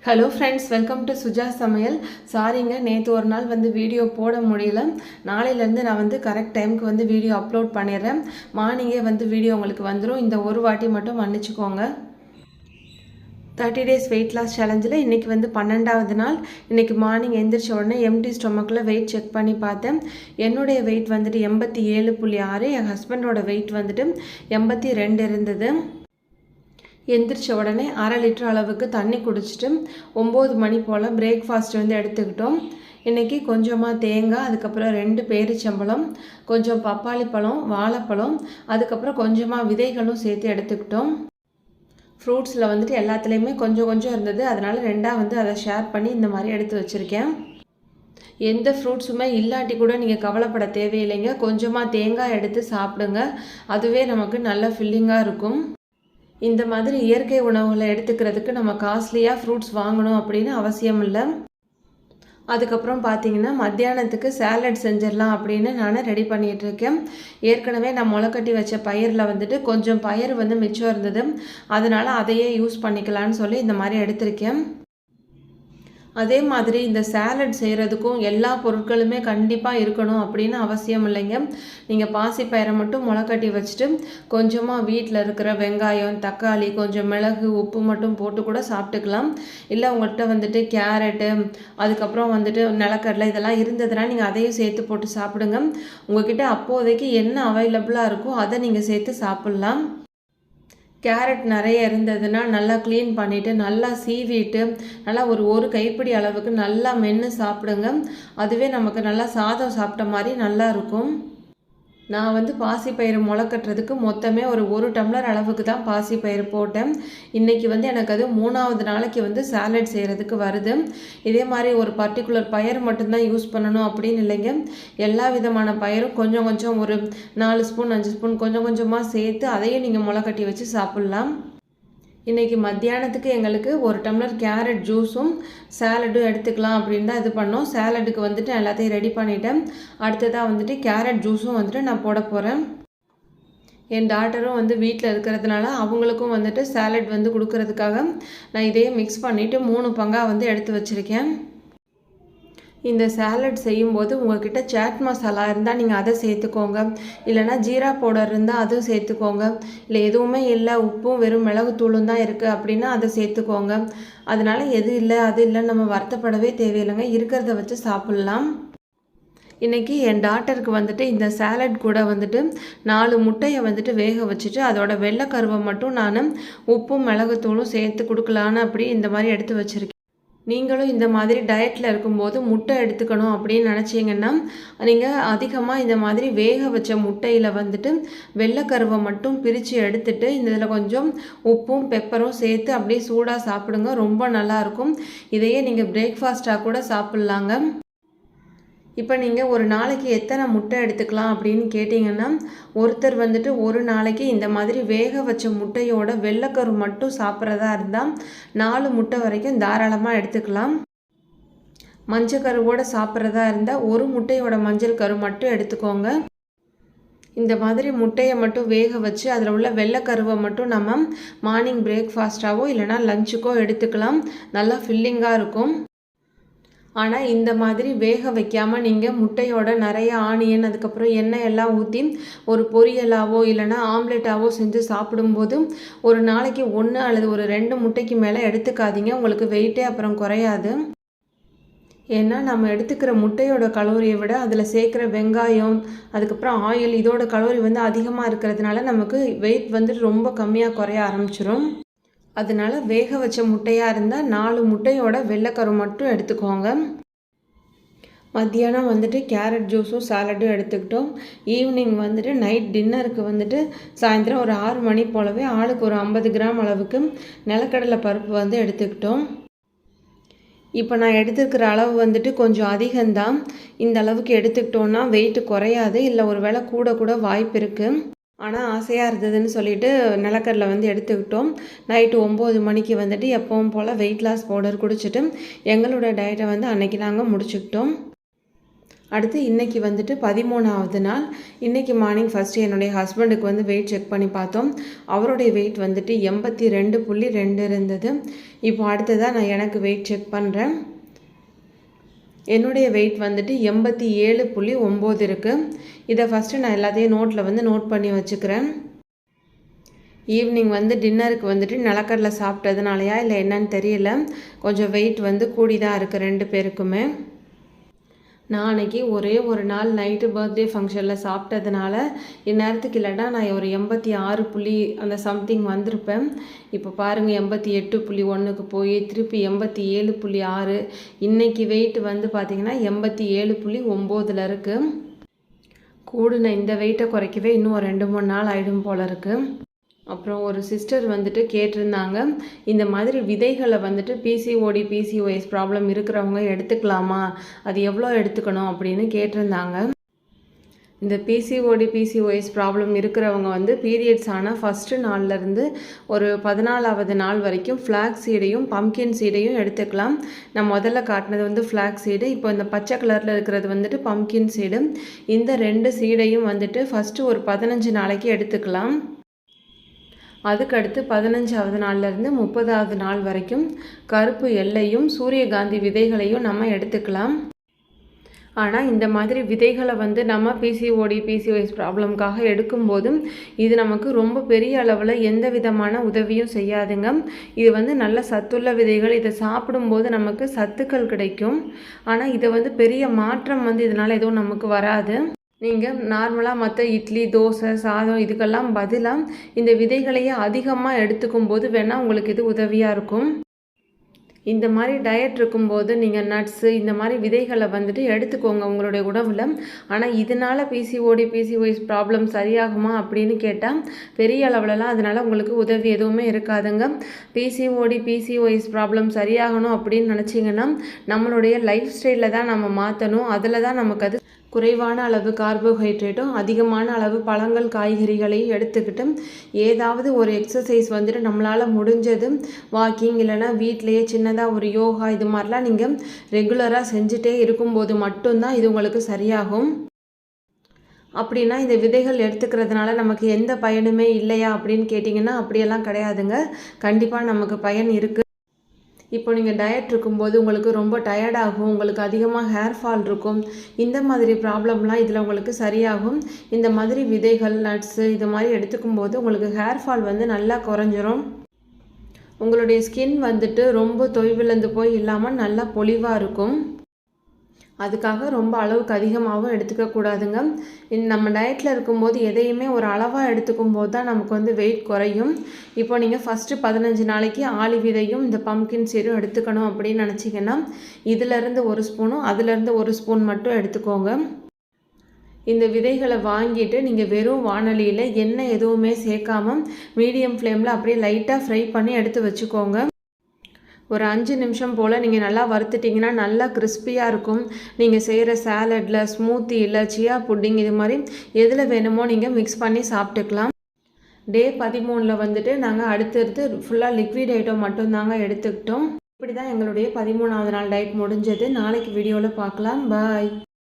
Hello friends, welcome to Suja Samayal. சாரிங்க, நேற்று ஒரு நாள் வீடியோ போட முடியல. நாளையிலேருந்து நான் கரெக்ட் டைமுக்கு வீடியோ அப்லோட் பண்ணிடுறேன். மார்னிங்கே வீடியோ உங்களுக்கு வந்துடும். இந்த ஒரு வாட்டி மட்டும் மன்னிச்சுக்கோங்க. 30 டேஸ் வெயிட் லாஸ் சேலஞ்சில் இன்றைக்கி 12வது நாள். இன்றைக்கி மார்னிங் எந்திரிச்ச உடனே எம்டி ஸ்டொமக்கில் வெயிட் செக் பண்ணி பார்த்தேன். என்னுடைய வெயிட் 87.6. என் ஹஸ்பண்டோட வெயிட் 82 இருந்தது. எந்திரிச்ச உடனே 1/2 லிட்டர் அளவுக்கு தண்ணி குடிச்சிட்டு 9 மணி போல் பிரேக்ஃபாஸ்ட் எடுத்துக்கிட்டோம். இன்றைக்கி கொஞ்சமாக தேங்காய், அதுக்கப்புறம் 2 பேரிச்சம்பழம், கொஞ்சம் பப்பாளி பழம், வாழைப்பழம், அதுக்கப்புறம் கொஞ்சமாக விதைகளும் சேர்த்து எடுத்துக்கிட்டோம். ஃப்ரூட்ஸில் எல்லாத்துலேயுமே கொஞ்சம் கொஞ்சம் இருந்தது. அதனால் 2ஆக அதை ஷேர் பண்ணி இந்த மாதிரி எடுத்து வச்சுருக்கேன். எந்த ஃப்ரூட்ஸுமே இல்லாட்டி கூட நீங்கள் கவலைப்பட தேவையில்லைங்க. கொஞ்சமாக தேங்காய் எடுத்து சாப்பிடுங்க. அதுவே நமக்கு நல்ல ஃபில்லிங்காக இருக்கும். இந்த மாதிரி இயற்கை உணவுகளை எடுத்துக்கிறதுக்கு நம்ம காஸ்ட்லியாக ஃப்ரூட்ஸ் வாங்கணும் அப்படின்னு அவசியம் இல்லை. அதுக்கப்புறம் பார்த்தீங்கன்னா மத்தியானத்துக்கு சேலட் செஞ்சிடலாம் அப்படின்னு நான் ரெடி பண்ணிகிட்ருக்கேன். ஏற்கனவே நான் முளைக்கட்டி வச்ச பயிரில் கொஞ்சம் பயிர் மிச்சம் இருந்தது. அதனால் அதையே யூஸ் பண்ணிக்கலான்னு சொல்லி இந்த மாதிரி எடுத்திருக்கேன். அதே மாதிரி இந்த சேலட் செய்கிறதுக்கும் எல்லா பொருட்களுமே கண்டிப்பாக இருக்கணும் அப்படின்னு அவசியம் இல்லைங்க. நீங்கள் பாசிப்பயிரை மட்டும் முளைக்கட்டி வச்சுட்டு கொஞ்சமாக வீட்டில் இருக்கிற வெங்காயம், தக்காளி, கொஞ்சம் மிளகு, உப்பு மட்டும் போட்டு கூட சாப்பிட்டுக்கலாம். இல்லை உங்கள்கிட்ட கேரட்டு, அதுக்கப்புறம் நிலக்கடலை இதெல்லாம் இருந்ததுன்னா நீங்கள் அதையும் சேர்த்து போட்டு சாப்பிடுங்க. உங்கள்கிட்ட அப்போதைக்கு என்ன அவைலபிளாக இருக்கோ அதை நீங்கள் சேர்த்து சாப்பிட்லாம். கேரட் நிறைய இருந்ததுன்னா நல்லா க்ளீன் பண்ணிவிட்டு நல்லா சீவிட்டு நல்லா ஒரு கைப்பிடி அளவுக்கு நல்லா மென்று சாப்பிடுங்க. அதுவே நமக்கு நல்லா சாதம் சாப்பிட்ட மாதிரி நல்லா இருக்கும். நான் பாசிப்பயிறு முளைக்கட்டுறதுக்கு மொத்தமே ஒரு டம்ளர் அளவுக்கு தான் பாசிப்பயிறு போட்டேன். இன்றைக்கி எனக்கு அது 3ஆவது நாளைக்கு சாலட் செய்கிறதுக்கு வருது. இதே மாதிரி ஒரு பர்டிகுலர் பயிர் மட்டும்தான் யூஸ் பண்ணணும் அப்படின்னு இல்லைங்க. எல்லா விதமான பயிரும் கொஞ்சம் கொஞ்சம் ஒரு 4 ஸ்பூன் 5 ஸ்பூன் கொஞ்சம் கொஞ்சமாக சேர்த்து அதையும் நீங்கள் முளைக்கட்டி வச்சு சாப்பிட்லாம். இன்றைக்கி மத்தியானத்துக்கு எங்களுக்கு 1 டம்ளர் கேரட் ஜூஸும் சேலடும் எடுத்துக்கலாம் அப்படின்னு தான் இது பண்ணோம். சேலடுக்கு எல்லாத்தையும் ரெடி பண்ணிட்டேன். அடுத்ததாக கேரட் ஜூஸும் நான் போட போகிறேன். என் டாட்டரும் வீட்டில் இருக்கிறதுனால அவங்களுக்கும் சேலட் கொடுக்கறதுக்காக நான் இதையே மிக்ஸ் பண்ணிவிட்டு 3 பங்காக எடுத்து வச்சுருக்கேன். இந்த சேலட் செய்யும்போது உங்கள்கிட்ட சாட் மசாலா இருந்தால் நீங்கள் அதை சேர்த்துக்கோங்க. இல்லைனா ஜீரா பவுடர் இருந்தால் அதுவும் சேர்த்துக்கோங்க. இல்லை எதுவுமே இல்லை, உப்பும் வெறும் மிளகுத்தூளும் தான் இருக்குது அப்படின்னா அதை சேர்த்துக்கோங்க. அதனால் எது இல்லை அது இல்லைன்னு நம்ம வருத்தப்படவே தேவையில்லைங்க. இருக்கிறத வச்சு சாப்பிட்லாம். இன்றைக்கி என் டாட்டருக்கு இந்த சேலட் கூட 4 முட்டையை வேக வச்சுட்டு அதோட வெள்ளைக்கருவை மட்டும் நான் உப்பும் மிளகுத்தூளும் சேர்த்து கொடுக்கலான்னு அப்படி இந்த மாதிரி எடுத்து வச்சுருக்கேன். நீங்களும் இந்த மாதிரி டயட்டில் இருக்கும்போது முட்டை எடுத்துக்கணும் அப்படின்னு நினச்சிங்கன்னா நீங்கள் அதிகமாக இந்த மாதிரி வேக வச்ச முட்டையில் வெள்ளைக்கருவை மட்டும் பிரித்து எடுத்துட்டு இதில் கொஞ்சம் உப்பும் பெப்பரும் சேர்த்து அப்படியே சூடாக சாப்பிடுங்க. ரொம்ப நல்லாயிருக்கும். இதையே நீங்கள் பிரேக்ஃபாஸ்ட்டாக கூட சாப்பிட்லாங்க. இப்போ நீங்கள் ஒரு நாளைக்கு எத்தனை முட்டை எடுத்துக்கலாம் அப்படின்னு கேட்டிங்கன்னா ஒருத்தர் ஒரு நாளைக்கு இந்த மாதிரி வேக வச்ச முட்டையோட வெள்ளைக்கரு மட்டும் சாப்பிட்றதா இருந்தால் 4 முட்டை வரைக்கும் தாராளமாக எடுத்துக்கலாம். மஞ்சள் கருவோடு சாப்பிட்றதா இருந்தால் 1 முட்டையோட மஞ்சள் கரு மட்டும் எடுத்துக்கோங்க. இந்த மாதிரி முட்டையை மட்டும் வேக வச்சு அதில் உள்ள வெள்ளைக்கருவை மட்டும் நம்ம மார்னிங் பிரேக்ஃபாஸ்ட்டாவோ இல்லைனா லஞ்சுக்கோ எடுத்துக்கலாம். நல்லா ஃபில்லிங்காக இருக்கும். ஆனால் இந்த மாதிரி வேக வைக்காமல் நீங்கள் முட்டையோட நிறைய ஆனியன், அதுக்கப்புறம் எண்ணெய் எல்லாம் ஊற்றி ஒரு பொரியலாவோ இல்லைனா ஆம்லெட்டாவோ செஞ்சு சாப்பிடும்போது ஒரு நாளைக்கு 1 அல்லது ஒரு 2 முட்டைக்கு மேலே எடுத்துக்காதீங்க. உங்களுக்கு வெயிட்டே அப்புறம் குறையாது. ஏன்னா நம்ம எடுத்துக்கிற முட்டையோட கலோரியை விட அதில் சேர்க்குற வெங்காயம், அதுக்கப்புறம் ஆயில், இதோட கலோரி அதிகமாக இருக்கிறதுனால நமக்கு வெயிட் ரொம்ப கம்மியாக குறைய ஆரம்பிச்சிடும். அதனால் வேக வச்ச முட்டையாக இருந்தால் 4 முட்டையோட வெள்ளைக்கரு மட்டும் எடுத்துக்கோங்க. மத்தியானம் கேரட் ஜூஸும் சாலட்டும் எடுத்துக்கிட்டோம். ஈவினிங் நைட் டின்னருக்கு சாயந்தரம் ஒரு 6 மணி போலவே ஆளுக்கு ஒரு 50 கிராம் அளவுக்கு நிலக்கடலை பருப்பு எடுத்துக்கிட்டோம். இப்போ நான் எடுத்துக்கிற அளவு கொஞ்சம் அதிகம்தான். இந்த அளவுக்கு எடுத்துக்கிட்டோன்னா வெயிட் குறையாது, இல்லை ஒரு வேளை கூட வாய்ப்பு இருக்குது. ஆனால் ஆசையாக இருந்ததுன்னு சொல்லிட்டு நிலக்கடலை எடுத்துக்கிட்டோம். நைட்டு 9 மணிக்கு எப்பவும் போல் வெயிட் லாஸ் பவுடர் குடிச்சிட்டு எங்களோட டயட்டை அன்றைக்கி நாங்கள் முடிச்சுக்கிட்டோம். அடுத்து இன்றைக்கி வந்துட்டு 13வது நாள். இன்றைக்கி மார்னிங் ஃபஸ்ட்டு என்னுடைய ஹஸ்பண்டுக்கு வந்து வெயிட் செக் பண்ணி பார்த்தோம். அவருடைய வெயிட் வந்துட்டு 82.2 இருந்தது. இப்போ அடுத்ததாக நான் எனக்கு வெயிட் செக் பண்ணுறேன். என்னுடைய வெயிட் வந்துட்டு 87.9 இருக்குது. இதை ஃபஸ்ட்டு நான் எல்லாத்தையும் நோட்டில் வந்து நோட் பண்ணி வச்சுக்கிறேன். ஈவினிங் வந்து டின்னருக்கு வந்துட்டு நிலக்கடலை சாப்பிட்டதுனாலையா இல்லை என்னன்னு தெரியல, கொஞ்சம் வெயிட் வந்து கூடி தான் இருக்குது 2 பேருக்குமே. நான் அன்றைக்கி ஒரே ஒரு நாள் நைட்டு பர்த்டே ஃபங்க்ஷனில் சாப்பிட்டதுனால இந்நேரத்துக்கு இல்லைனா நான் ஒரு 86 அந்த சம்திங் வந்திருப்பேன். இப்போ பாருங்கள் 88.1க்கு போய் திருப்பி 87.6. இன்றைக்கி வெயிட் வந்து பார்த்திங்கன்னா 87.9 இருக்குது. கூடுன இந்த வெயிட்டை குறைக்கவே இன்னும் ஒரு 2-3 நாள் ஆகிடும் போல் இருக்குது. அப்புறம் ஒரு சிஸ்டர் வந்துட்டு கேட்டிருந்தாங்க, இந்த மாதிரி விதைகளை வந்துட்டு பிசிஓடி பிசிஓஎஸ் ப்ராப்ளம் இருக்கிறவங்க எடுத்துக்கலாமா, அது எவ்வளோ எடுத்துக்கணும் அப்படின்னு கேட்டிருந்தாங்க. இந்த பிசிஓடி பிசிஓஎஸ் ப்ராப்ளம் இருக்கிறவங்க வந்து பீரியட்ஸ் ஆனால் ஃபஸ்ட்டு நாள்லேருந்து ஒரு 14வது நாள் வரைக்கும் ஃப்ளாக் சீடையும் பம்கின் சீடையும் எடுத்துக்கலாம். நான் முதல்ல காட்டினது வந்து ஃப்ளாக் சீடு, இப்போ இந்த பச்சை கலரில் இருக்கிறது வந்துட்டு பம்கின் சீடு. இந்த 2 சீடையும் வந்துட்டு ஃபஸ்ட்டு ஒரு 15 நாளைக்கு எடுத்துக்கலாம். அதுக்கடுத்து 15வது நாள்லேருந்து 30வது நாள் வரைக்கும் கருப்பு எல்லையும் சூரியகாந்தி விதைகளையும் நம்ம எடுத்துக்கலாம். ஆனால் இந்த மாதிரி விதைகளை வந்து நம்ம பிசிஓடி பிசிஓஎஸ் ப்ராப்ளம்காக எடுக்கும்போதும் இது நமக்கு ரொம்ப பெரிய அளவில் எந்த விதமான உதவியும் செய்யாதுங்க. இது வந்து நல்ல சத்துள்ள விதைகள், இதை சாப்பிடும்போது நமக்கு சத்துக்கள் கிடைக்கும். ஆனால் இதை வந்து பெரிய மாற்றம் வந்து இதனால் எதுவும் நமக்கு வராது. நீங்கள் நார்மலாக மற்ற இட்லி தோசை சாதம் இதுக்கெல்லாம் பதிலாக இந்த விதைகளையே அதிகமாக எடுத்துக்கும் போது வேணால் உங்களுக்கு இது உதவியாக இருக்கும். இந்த மாதிரி டயட் இருக்கும்போது நீங்கள் நட்ஸு இந்த மாதிரி விதைகளை வந்துட்டு எடுத்துக்கோங்க உங்களுடைய உணவில். ஆனால் இதனால் பிசிஓடி பிசிஓஎஸ் ப்ராப்ளம் சரியாகுமா அப்படின்னு கேட்டால் பெரிய அளவுலலாம் அதனால் உங்களுக்கு உதவி எதுவுமே இருக்காதுங்க. பிசிஓடி பிசிஓஎஸ் ப்ராப்ளம் சரியாகணும் அப்படின்னு நினச்சிங்கன்னா நம்மளுடைய லைஃப் ஸ்டைலில் தான் நம்ம மாற்றணும். அதில் தான் நமக்கு அது குறைவான அளவு கார்போஹைட்ரேட்டும் அதிகமான அளவு பழங்கள் காய்கறிகளையும் எடுத்துக்கிட்டு ஏதாவது ஒரு எக்ஸசைஸ் வந்துட்டு நம்மளால் முடிஞ்சது வாக்கிங் இல்லைனா வீட்டிலையே சின்னதாக ஒரு யோகா இது மாதிரிலாம் நீங்கள் ரெகுலராக செஞ்சுட்டே இருக்கும்போது மட்டும்தான் இது உங்களுக்கு சரியாகும். அப்படின்னா இந்த விதைகள் எடுத்துக்கிறதுனால நமக்கு எந்த பயனுமே இல்லையா அப்படின்னு கேட்டிங்கன்னா அப்படியெல்லாம் கிடையாதுங்க. கண்டிப்பாக நமக்கு பயன் இருக்குது. இப்போ நீங்கள் டயட் இருக்கும்போது உங்களுக்கு ரொம்ப டயர்டாகும், உங்களுக்கு அதிகமாக ஹேர் ஃபால் இருக்கும், இந்த மாதிரி ப்ராப்ளம்லாம் இதில் உங்களுக்கு சரியாகும். இந்த மாதிரி விதைகள் நட்ஸு இது மாதிரி எடுத்துக்கும்போது உங்களுக்கு ஹேர் ஃபால் வந்து நல்லா குறைஞ்சிரும். உங்களுடைய ஸ்கின் வந்துட்டு ரொம்ப தொய்விழந்து போய் இல்லாமல் நல்லா பொலிவாக இருக்கும். அதுக்காக ரொம்ப அளவுக்கு அதிகமாகவும் எடுத்துக்கக்கூடாதுங்க. நம்ம டயட்டில் இருக்கும்போது எதையுமே ஒரு அளவாக எடுத்துக்கும் போது தான் நமக்கு வந்து வெயிட் குறையும். இப்போ நீங்கள் ஃபஸ்ட்டு 15 நாளைக்கு ஆளி விதையும் இந்த பம்கின் சீடும் எடுத்துக்கணும் அப்படின்னு நினச்சிங்கன்னா இதிலேருந்து 1 ஸ்பூனும் அதிலேருந்து 1 ஸ்பூன் மட்டும் எடுத்துக்கோங்க. இந்த விதைகளை வாங்கிட்டு நீங்கள் வெறும் வாணலியில் எண்ணெய் எதுவுமே சேர்க்காமல் மீடியம் ஃப்ளேமில் அப்படியே லைட்டாக ஃப்ரை பண்ணி எடுத்து வச்சுக்கோங்க. ஒரு 5 நிமிஷம் போல் நீங்கள் நல்லா வறுத்துட்டிங்கன்னா நல்லா கிறிஸ்பியாக இருக்கும். நீங்கள் செய்கிற சாலடில் ஸ்மூத்தியில் சியா புட்டிங் இது மாதிரி எதில் வேணுமோ நீங்கள் மிக்ஸ் பண்ணி சாப்பிட்டுக்கலாம். டே 13ல் வந்துட்டு நாங்கள் அடுத்தடுத்து ஃபுல்லாக லிக்விட் ஐட்டம் மட்டும்தாங்க எடுத்துக்கிட்டோம். இப்படி தான் எங்களுடைய 13வது நாள் டயட் முடிஞ்சது. நாளைக்கு வீடியோவில் பார்க்கலாம். பாய்.